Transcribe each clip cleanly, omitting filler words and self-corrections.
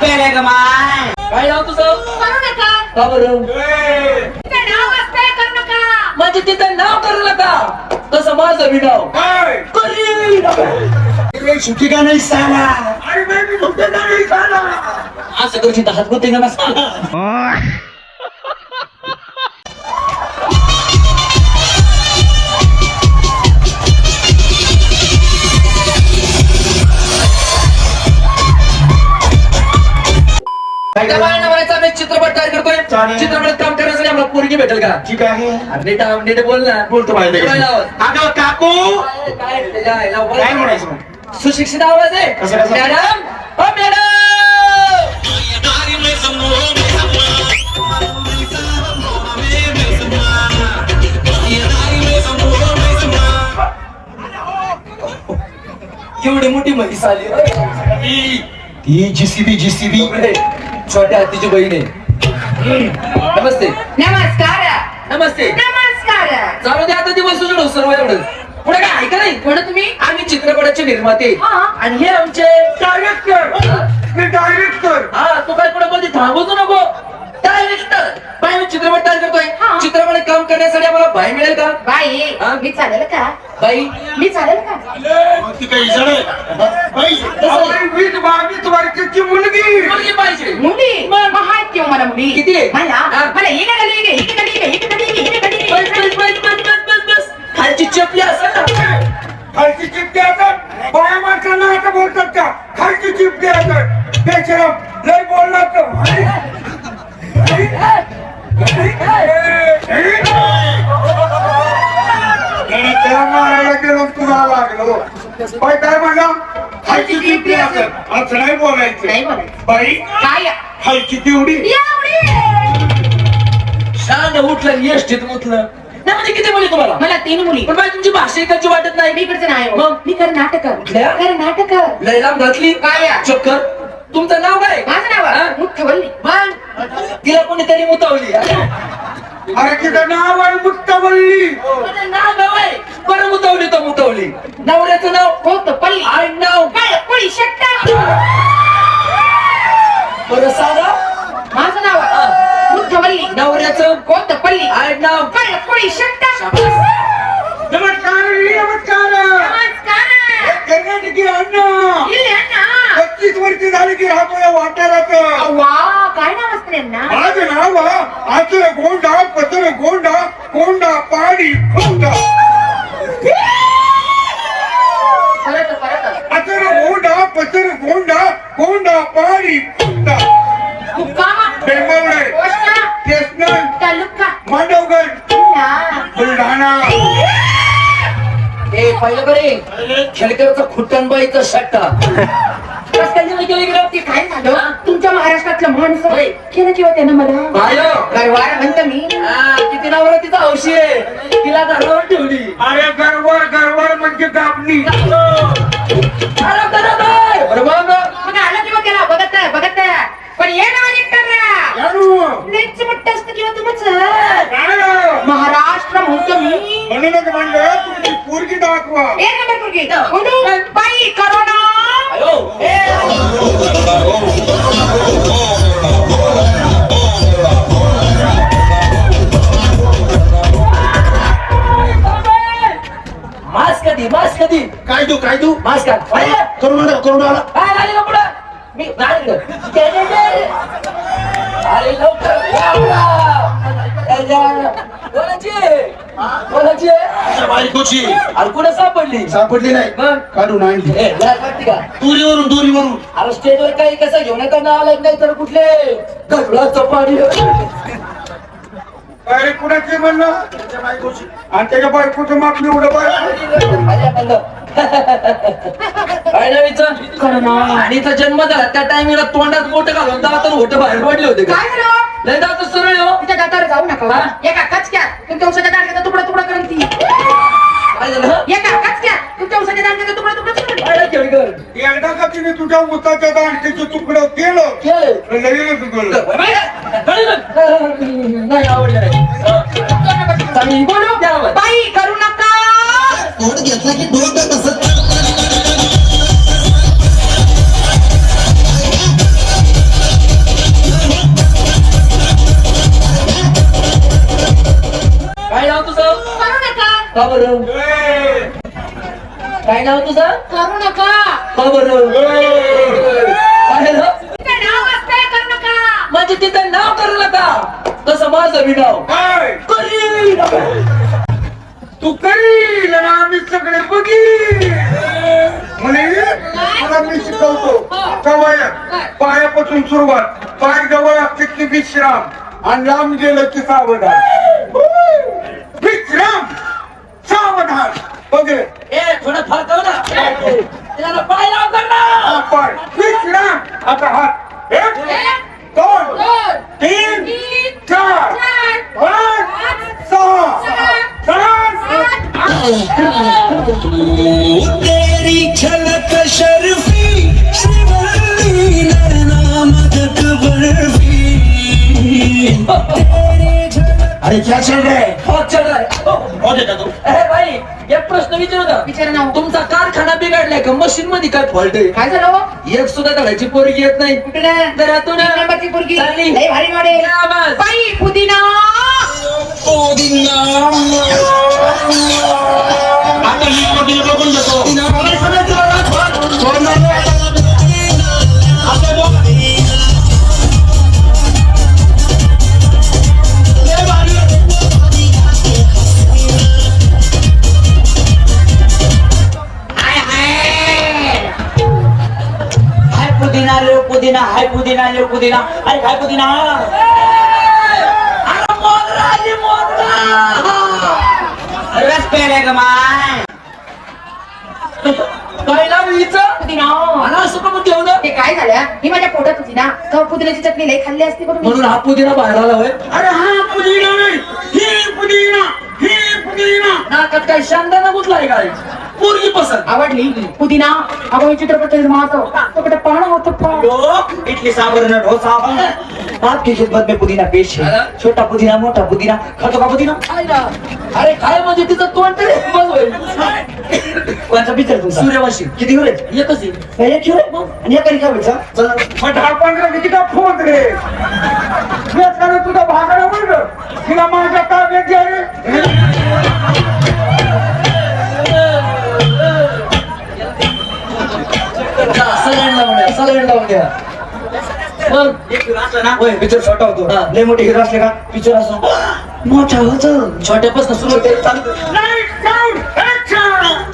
पेले का माय? काय नाव तुझं? करू नका. का बरं? तिचं नाव असतंय, करू नका. म्हणजे तिचं नाव करू नका तसं माझं बी नाव करीन. सुट्टी का नाही साला? असं करशील तर हात गुते का नसता. त्या बाळांना म्हणायचं आम्ही चित्रपट तयार करतोय. चालेल. चित्रपटात काम करण्यासाठी आम्हाला पोरगी भेटेल का? ठीक आहे. नीट नीट बोल ना. बोलतो पाहिजे. काय नाव? अगं काकू काय नाव? काय म्हणायचं मग? सुशिक्षित आवाज आहे. कसं कसं? मॅडम ओ मॅडम. एवढी मोठी म्हैस आली. ती जीसीबी छोट्या हातीची बहीण आहे. नमस्ते नमस्कार. नमस्ते. नमस्कार. चालू दे आता दिवस उजडू सर्व एवढं. पुढे काय ऐका नाही. कोण तुम्ही? आम्ही चित्रपटाचे निर्माते हा. आणि हे आमचे डायरेक्टर हा तू काय पुढे मध्ये थांबवतो नको. डायरेक्टर बाई मी चित्रपट तयार करतोय. हा. चित्रपटात काम करण्यासाठी आम्हाला बाई मिळेल का? बाई हा? मी चालेल का? बाई मी चालेल का? ती काही इशारा आहे? मुलगी पाहिजे. मुली मग आहेत किंवा मला मुली किती आहे? मला हा. मला ही गली ही गली ही गली ही गली बस बस बस बस बस बस बस खालची चपली असं ना. खालची चिपटी असतात बाया माणसांना आता बोलतात का खालची चिपटी असतात बेशरम लय बोलला त्याला मारायला गेलो तुला लागलो बाई काय म्हणला खालची चिपटी असत असं नाही बोलायचं नाही बोलायचं. बाई काय खालची तेवढी एवढी? शान उठलं यष्टीत मुतलं. नाही म्हणजे किती मुली तुम्हाला? मला 3 मुली. पण बाई तुमची भाषा इकडची वाटत नाही. मी इकडचं नाही हो. मग? मी कर्नाटक. कुठल्या? कर्नाटक. लैलाम घातली काय? चक्कर. तुमचं नाव काय? माझं नाव हा? मुठ्ठवल्ली. मग तिला कोणीतरी मुतवली. अरे तिचं नाव आहे मुक्तावल्ली माझं नाव गाव आहे. बरं मुतवली तर मुतवली. नवऱ्याचं नाव? कोतपल्ली. आड नाव? काय कोळी शट्टा. बरं सांगा. माझं नाव मुठ्ठवल्ली. नवऱ्याचं? कोतपल्ली. आड नाव? काय कोळी शट्टा. नमस्कार नमस्कार नमस्कार. कर्नाटकी अण्णा इल्ले अण्णा. 25 वर्ष झाली की राहतो या वाटारात वा काय नाव असतं यांना? माझं नाव आचर गोंडा पचर गोंडा कोंडा पाणी खोंडा परत. आचर गोंडा पचर गोंडा कोंडा पाणी खोंडा मुक्काम. बेंबवडे पोस्ट. स्टेशन तालुका. मांडवगड जिल्हा. बुलढाणा ए पाहिलं बरे खेळकरचा खुट्टनबाईचा शट्टा. कसं काय जेवण केलं इकडं? ते काय झालं तुमच्या महाराष्ट्रातलं माणसं होय. केलं किंवा त्यानं मला पाहिलं? गरवार म्हणतो मी. किती नावर तिचा हौशी आहे. तिला घरावर ठेवली. अरे गरवर गरवर म्हणजे गाबणी अरे करत आहे. बरं मग मग आलं किंवा केला बघत आहे, बघत आहे. पण ये ना लेच मोठं असतं किंवा तुमचं महाराष्ट्र म्हणतो मी. म्हणूनच म्हणलं तुमची पोरगी दाखवा एक नंबर पोरगी. म्हणून बाई करोना. अयो ए. मास्क कधी काय तू मास्क करुणा आला. काय झाली का पुढं? मी नाही अरे लवकर कोणाची बायकोची अरे कुठं सापडली? सापडली नाही मग? काढून आणली ए, लाज वाटते का? दुरीवरून अरे स्टेजवर काही कसं घेऊन येता ना आलं नाही तर कुठले गडलाचं पाणी. अरे कुणाची म्हणलं त्याच्या बायकोची आणि त्याच्या बायकोचं माप निवडं बरं आणि इथं जन्म झाला त्या टाइमला तोंडात मोठं घालून दातात मोठं बाहेर पडले होते का? काय झालं? लय दात सरळ हो. तिच्या दातावर जाऊ नका. हा? एका कचक्यात तुमच्या उसाच्या दांड्याचा तुकडा तुकडा करून ती. काय झालं? एका कचक्यात तुमच्या उसाच्या दांड्याचा तुकडा तुकडा करून. काय खेळकर एकदा का तिने तुझ्या उसाच्या दांडक्याचं तुकडं केलं केलं तर लगेच तुकडं नाही आवडलं नाही. बोलू बाई करू नका. तोंड घेतला की डोकं तसं काय नाव तुझं? करू नका का बरं? काय झालं? तिचं नाव असतंय करू नका. म्हणजे तिथं नाव करू नका. तसं माझं बी नाव काय करील. तू करील आणि आम्ही सगळे बघी म्हणे तुला मी शिकवतो कवायत पायापासून सुरुवात पाय जवळ असते की विश्राम आणि लांब गेलं की सावधान विश्राम सावधान बघे ए थोडं फाळकव ना. त्याला पाय लाव कर ना. पाय विश्राम आता हात एक दोन तीन चार पाच सहा सात तेरी झलक शर्फी श्रीवल्ली नैना मदद बर्फी अरे क्या चल रहा है? बहुत चल रहा है. हो देता तू ए भाई एक प्रश्न विचारू का? विचार ना. तुमचा कारखाना बिघडलाय का? मशीन मध्ये काय फॉल्ट आहे? काय झालं हो? एक सुद्धा घालायची पोरगी येत नाही. कुठं घरातून एक नंबरची पोरगी चालली. लय भारी वाडे या बस. बाई पुदिना आता मी मोठी बघून देतो हाय पुदिना रे पुदिना हाय पुदिना रे पुदिना अरे काय पुदिना अरे मोगरा आली, मोगरा. रस पेले का माय काय नाव हिचं? पुदिना मला असं का म्हणून ठेवलं? ते काय झालं ही माझ्या पोटात होती ना तर पुदिन्याची चटणी लय खाल्ली असती बघ मी. म्हणून हा पुदिना बाहेर आला होय. अरे हा पुदिना नाही ही पुदिना नाकात काय शानदाना गुतलाय काय? पोरगी पसंत. आवडली पुदिना अगं ही चित्रपट तो कुठे पाहणं होतं पाहणं. लोग इडली सांबर न डोसा आपकी खिदमत में पुदीना पेश है छोटा पुदीना मोटा पुदीना खातो का पुदीना अरे काय म्हणजे तिचं तोंड तरी बंद होईल. कोणचा पिक्चर तुमचा सूर्यवंशी किती होईल एकच आहे. एक किलो आणि एका रिका व्हायचा चल मग 15 किती का फोन रे मी आता तुझा भागाला बोल तिला माझ्या ताब्यात घ्या रे सलाईन लावून द्या, सलाईन लावून द्या. मग एक हिरो असला ना होय. पिक्चर छोटा होतो हा. लय मोठे हिरो असले का पिक्चर असो मोठा होतो छोट्यापासून सुरू होते चालू. लाईट साऊंड ऍक्शन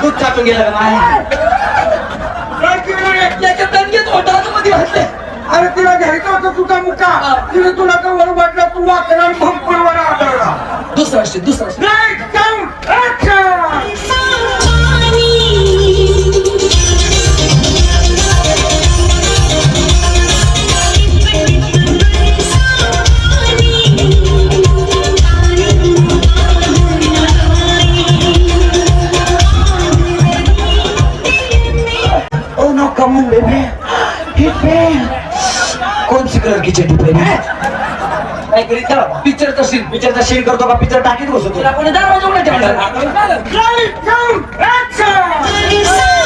दूध चाटून गेलं का माय याच्या दणक्यात होता मध्ये घातले. अरे तिला घ्यायचा होता तुझा मुका तिने तुला जवळ वाटला तू वाकला आणि भंपरवर आदळला दुसरा शेत, दुसरा शेत. Light sound action oh no come on baby hit me कौन सी कलर की चड्डी पहनी है काय करीत का पिक्चरचा सीन. पिक्चरचा सीन करतो का पिक्चर टाकीत बसतो तिला कोणी दरवाजा उघडा ठेवला. लाईट साऊंड ऍक्शन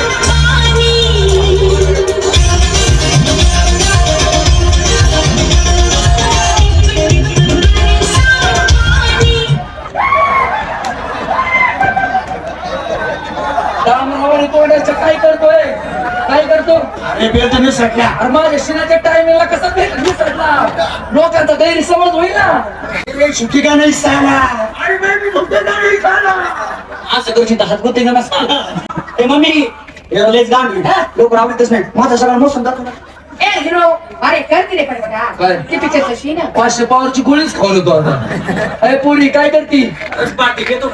रामरावणी तोंडाचं काय करतोय? काय करतो? अरे बेल तर सटल्या अरे माझ्या शिनाच्या टायमिंगला कसं भेटला? लोकांचा गैरसमज होईल ना. सुट्टी का नाही साला अरे बेबी तुझे नाही झाला असं करू चिंता हात गुते नसता ए मम्मी लेच गांड लोक रावतच नाही माझा सगळा मोसम जातो ना ए हिरो अरे करते रे पण काय? बघा ती पिक्चरचं शीन 500 पावरची गोळीच खाऊन होतो आता. अरे पोरी काय करती? पार्टी घेतो